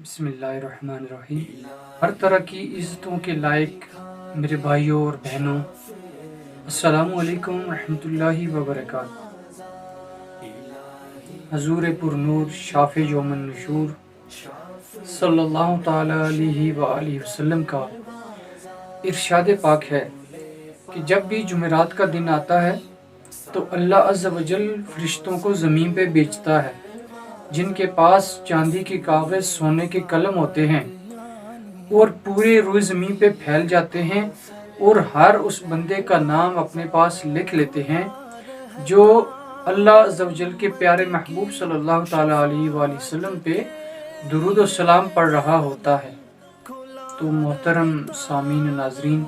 बिस्मिल्लाहिर्रहमानिर्रहीम। हर तरह की इज़्ज़तों के लायक मेरे भाइयों और बहनों, अस्सलामु अलैकुम रहमतुल्लाहि व बरकातहू। हजूर पुरनूर शाफ़े यौमन नुशूर सल्लल्लाहु ताला अलैहि व आलिहि वसल्लम का इरशाद पाक है कि जब भी जुमेरात का दिन आता है तो अल्लाह अज़्ज़ व जल फरिश्तों को ज़मीन पे भेजता है, जिनके पास चांदी के कागज़ सोने के कलम होते हैं, और पूरे रोज़ ज़मीन पे फैल जाते हैं और हर उस बंदे का नाम अपने पास लिख लेते हैं जो अल्लाह अज़्ज़ व जल के प्यारे महबूब सल्लल्लाहु ताला अलैहि वसल्लम पे दुरूद व सलाम पढ़ रहा होता है। तो मोहतरम सामीन नाजरीन,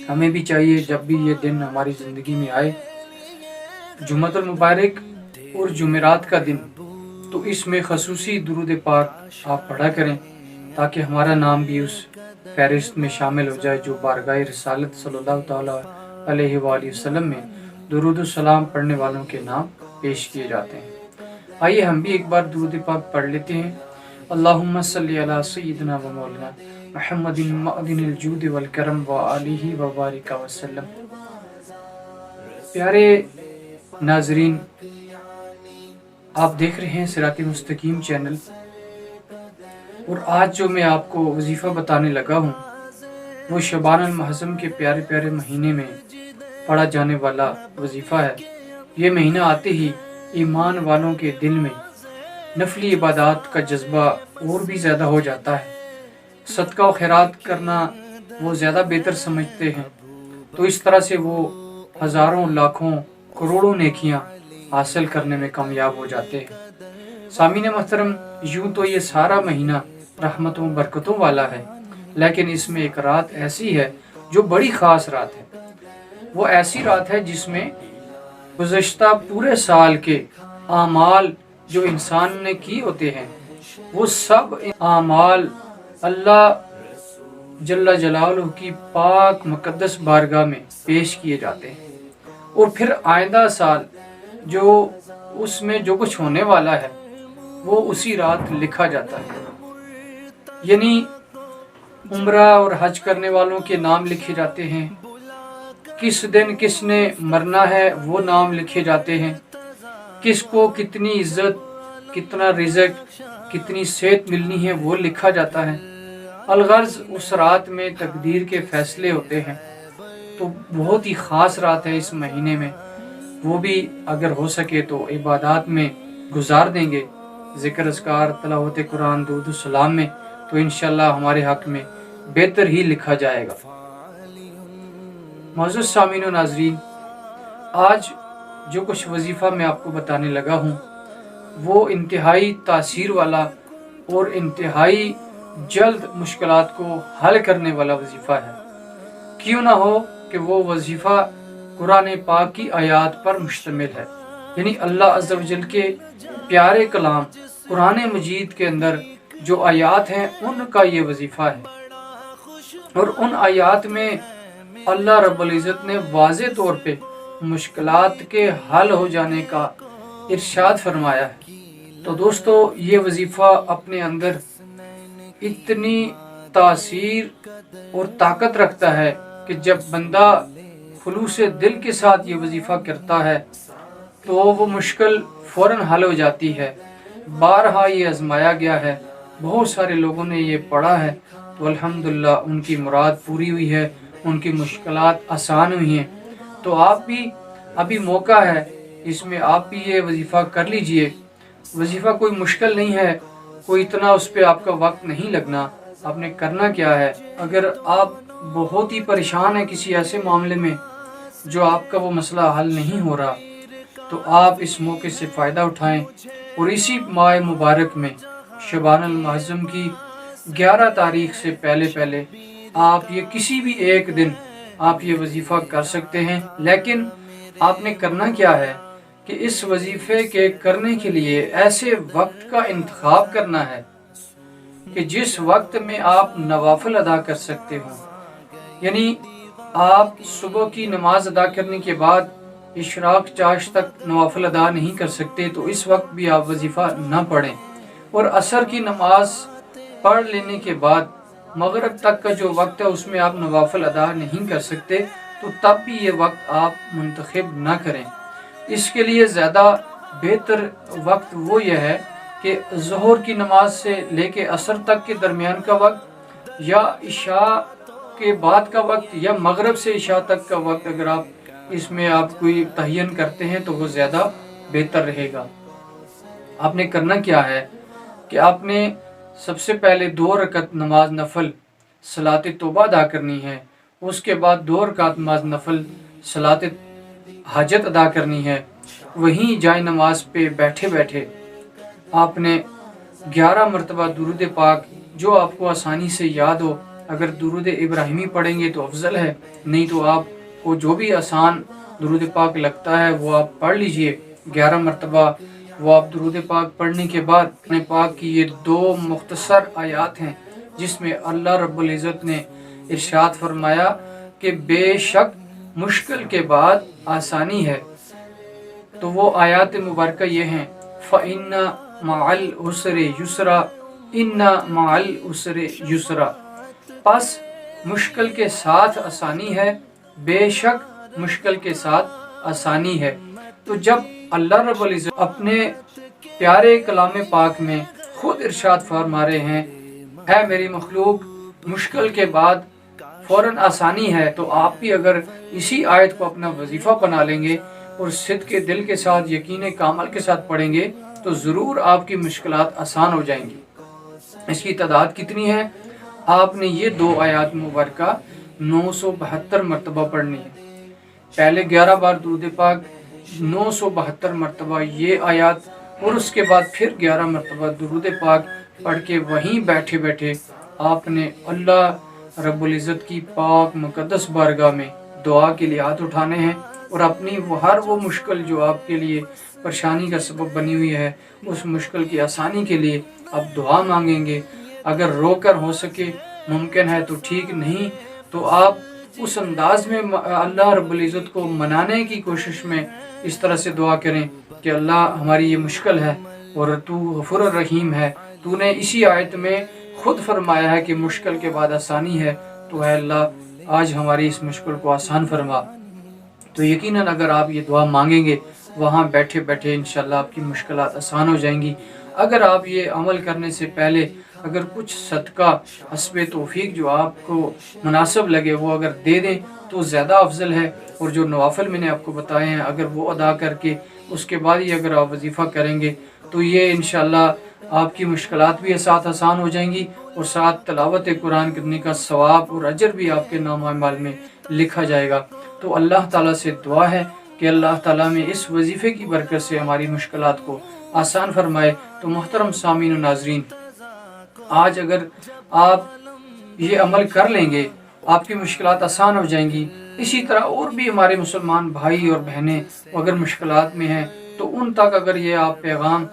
हमें भी चाहिए जब भी ये दिन हमारी ज़िंदगी में आए, जुम्मतुल मुबारक और जुमेरात का दिन, तो इसमें खसूसी दुरूद पाक आप पढ़ा करें ताकि हमारा नाम भी उस फहरिस्त में शामिल हो जाए जो बारगाह रिसालत सल्लल्लाहु ताला अलैहि वसल्लम में दुरूद सलाम पढ़ने वालों के नाम पेश किए जाते हैं। आइए हम भी एक बार दुरूद पाक पढ़ लेते हैं। अल्लाहुम्मा सल्ली अला सय्यिदिना व मौलाना मुहम्मदिन मअदिनिल जूद वल करम व आलिहि व बारिक वसल्लम। प्यारे नाजरीन, आप देख रहे हैं सिरात मुस्तकीम चैनल, और आज जो मैं आपको वजीफ़ा बताने लगा हूँ वो शबान अल मुअज़्ज़म के प्यारे प्यारे महीने में पढ़ा जाने वाला वजीफ़ा है। ये महीना आते ही ईमान वालों के दिल में नफली इबादत का जज्बा और भी ज़्यादा हो जाता है। सदका व खैरात करना वो ज़्यादा बेहतर समझते हैं, तो इस तरह से वो हज़ारों लाखों करोड़ों नेकियां हासिल करने में कामयाब हो जाते हैं। सामीन मोहतरम, यूं तो ये सारा महीना रहमतों बरकतों वाला है, लेकिन इसमें एक रात ऐसी है जो बड़ी ख़ास रात है। वो ऐसी रात है जिसमें गुज़श्ता पूरे साल के आमाल जो इंसान ने किए होते हैं वो सब आमाल अल्लाह जल्ला जलालुहु की पाक मुकद्दस बारगाह में पेश किए जाते हैं, और फिर आइंदा साल जो उसमें जो कुछ होने वाला है वो उसी रात लिखा जाता है। यानी उम्रा और हज करने वालों के नाम लिखे जाते हैं, किस दिन किसने मरना है वो नाम लिखे जाते हैं, किसको कितनी इज्जत, कितना रिज़्क, कितनी सेहत मिलनी है वो लिखा जाता है। अलगर्ज उस रात में तकदीर के फैसले होते हैं। तो बहुत ही ख़ास रात है इस महीने में, वो भी अगर हो सके तो इबादत में गुजार देंगे, ज़िक्र अस्कार, तिलावत कुरान, दुरूद सलाम में, तो इंशाल्लाह हमारे हक में बेहतर ही लिखा जाएगा। मौजूद सामीन व नाजरीन, आज जो कुछ वजीफ़ा मैं आपको बताने लगा हूँ वो इंतहाई तासीर वाला और इंतहाई जल्द मुश्किलात को हल करने वाला वजीफ़ा है। क्यों ना हो कि वो वजीफ़ा कुरान पाक की आयात पर मुश्तमिल है, यानी अल्लाह अज़्ज़ व जल के प्यारे कलाम कुरान मजीद के अंदर जो आयात हैं उनका ये वजीफ़ा है। और उन आयात में अल्लाह रब्बुल इज़्ज़त ने वाज़े तौर पे मुश्किलात के हल हो जाने का इरशाद फरमाया है। तो दोस्तों, ये वजीफ़ा अपने अंदर इतनी तासीर और ताकत रखता है कि जब बंदा खुलूस दिल के साथ ये वजीफ़ा करता है तो वो मुश्किल फ़ौरन हल हो जाती है। बारहा ये आजमाया गया है, बहुत सारे लोगों ने ये पढ़ा है, तो अल्हम्दुलिल्लाह उनकी मुराद पूरी हुई है, उनकी मुश्किलात आसान हुई हैं। तो आप भी अभी मौका है, इसमें आप भी ये वजीफ़ा कर लीजिए। वजीफ़ा कोई मुश्किल नहीं है, कोई इतना उस पर आपका वक्त नहीं लगना। आपने करना क्या है, अगर आप बहुत ही परेशान हैं किसी ऐसे मामले में जो आपका वो मसला हल नहीं हो रहा, तो आप इस मौके से फ़ायदा उठाएं और इसी माह मुबारक में शबान अल मुअज़्ज़म की 11 तारीख से पहले पहले आप ये किसी भी एक दिन आप ये वजीफ़ा कर सकते हैं। लेकिन आपने करना क्या है कि इस वजीफ़े के करने के लिए ऐसे वक्त का इंतखाब करना है कि जिस वक्त में आप नवाफिल अदा कर सकते हो। यानी आप सुबह की नमाज अदा करने के बाद इशराक चाश तक नवाफिल अदा नहीं कर सकते, तो इस वक्त भी आप वजीफ़ा ना पढ़ें, और असर की नमाज पढ़ लेने के बाद मगरिब तक का जो वक्त है उसमें आप नवाफिल अदा नहीं कर सकते, तो तब भी ये वक्त आप मुंतखब ना करें। इसके लिए ज़्यादा बेहतर वक्त वो यह है कि ज़ोहर की नमाज से लेके असर तक के दरमियान का वक्त, या इशा के बाद का वक्त, या मगरिब से इशा तक का वक्त, अगर आप इसमें आप कोई तयन करते हैं तो वो ज़्यादा बेहतर रहेगा। आपने करना क्या है कि आपने सबसे पहले 2 रकत नमाज नफल सलात तौबा अदा करनी है, उसके बाद 2 रकात नमाज नफल सलात हाजत अदा करनी है। वहीं जाए नमाज पे बैठे बैठे आपने 11 मरतबा दुरूद पाक जो आपको आसानी से याद हो, अगर दुरूद इब्राहिमी पढ़ेंगे तो अफजल है, नहीं तो आपको जो भी आसान दुरूद पाक लगता है वो आप पढ़ लीजिए 11 मरतबा। वो आप दुरूद पाक पढ़ने के बाद अपने पाक की ये 2 मुख्तसर आयात हैं जिसमें अल्लाह रब्बुल इज़्ज़त ने इरशाद फरमाया कि बेशक मुश्किल के बाद आसानी है। तो वो आयात मुबारक ये हैं, फ़इन्ना मअल उसरि युसरा, इन्ना मअल उसरि युसरा। बस मुश्किल के साथ आसानी है, बेशक मुश्किल के साथ आसानी है। तो जब अल्लाह रब्बुल इज़्ज़त अपने प्यारे कलाम पाक में खुद इरशाद फरमा रहे हैं, है मेरी मखलूक मुश्किल के बाद फौरन आसानी है, तो आप भी अगर इसी आयत को अपना वजीफ़ा बना लेंगे और सिद्क़ के दिल के साथ, यकीन कामल के साथ पढ़ेंगे तो ज़रूर आपकी मुश्किलात आसान हो जाएंगी। इसकी तादाद कितनी है? आपने ये 2 आयात मुबारक 972 मरतबा पढ़नी है। पहले 11 बार दुरूद पाक, 972 मरतबा ये आयात, और उसके बाद फिर 11 मरतबा दुरूद पाक पढ़ के वहीं बैठे बैठे आपने अल्लाह रब्बुल इज़्ज़त की पाक मुक़द्दस बारगाह में दुआ के लिए हाथ उठाने हैं और अपनी हर वो मुश्किल जो आपके लिए परेशानी का सबब बनी हुई है उस मुश्किल की आसानी के लिए आप दुआ मांगेंगे। अगर रोकर हो सके मुमकिन है तो ठीक, नहीं तो आप उस अंदाज में अल्लाह रब्बुल इज़्ज़त को मनाने की कोशिश में इस तरह से दुआ करें कि अल्लाह हमारी ये मुश्किल है और तू गफूर रहीम है, तूने इसी आयत में खुद फरमाया है कि मुश्किल के बाद आसानी है, तो है अल्लाह आज हमारी इस मुश्किल को आसान फरमा। तो यकीनन अगर आप ये दुआ मांगेंगे वहाँ बैठे बैठे इंशाल्लाह आपकी मुश्किलात आसान हो जाएंगी। अगर आप ये अमल करने से पहले अगर कुछ सदका हस्बे तौफीक जो आपको मुनासिब लगे वो अगर दे दें तो ज़्यादा अफजल है, और जो नवाफिल मैंने आपको बताए हैं अगर वो अदा करके उसके बाद ही अगर आप वजीफ़ा करेंगे तो ये इंशाल्लाह आपकी मुश्किलात भी साथ आसान हो जाएंगी और साथ तिलावत कुरान करने का सवाब और अजर भी आपके नाम-ए-अमाल में लिखा जाएगा। तो अल्लाह ताला से दुआ है कि अल्लाह ताला में इस वजीफ़े की बरकत से हमारी मुश्किलात को आसान फरमाए। तो मोहतरम सामीन और नाज़रीन, आज अगर आप ये अमल कर लेंगे आपकी मुश्किलात आसान हो जाएंगी। इसी तरह और भी हमारे मुसलमान भाई और बहनें अगर मुश्किलात में हैं तो उन तक अगर ये आप पैगाम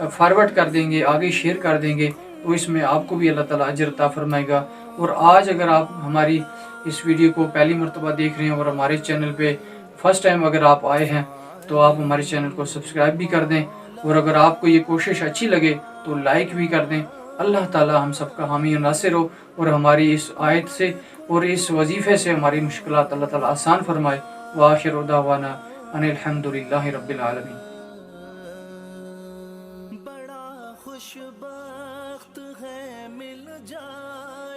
फॉरवर्ड कर देंगे, आगे शेयर कर देंगे, तो इसमें आपको भी अल्लाह ताला अजर अता फरमाएगा। और आज अगर आप हमारी इस वीडियो को पहली मरतबा देख रहे हैं और हमारे चैनल पे फर्स्ट टाइम अगर आप आए हैं तो आप हमारे चैनल को सब्सक्राइब भी कर दें, और अगर आपको ये कोशिश अच्छी लगे तो लाइक भी कर दें। अल्लाह ताला हम सबका हामी और नासिर हो और हमारी इस आयत से और इस वजीफ़े से हमारी मुश्किलात अल्लाह ताला आसान फरमाए। व आखिरु दावाना अनिल हम्दुलिल्लाहि रब्बिल आलमीन। बड़ा खुशबख्त है मिल जा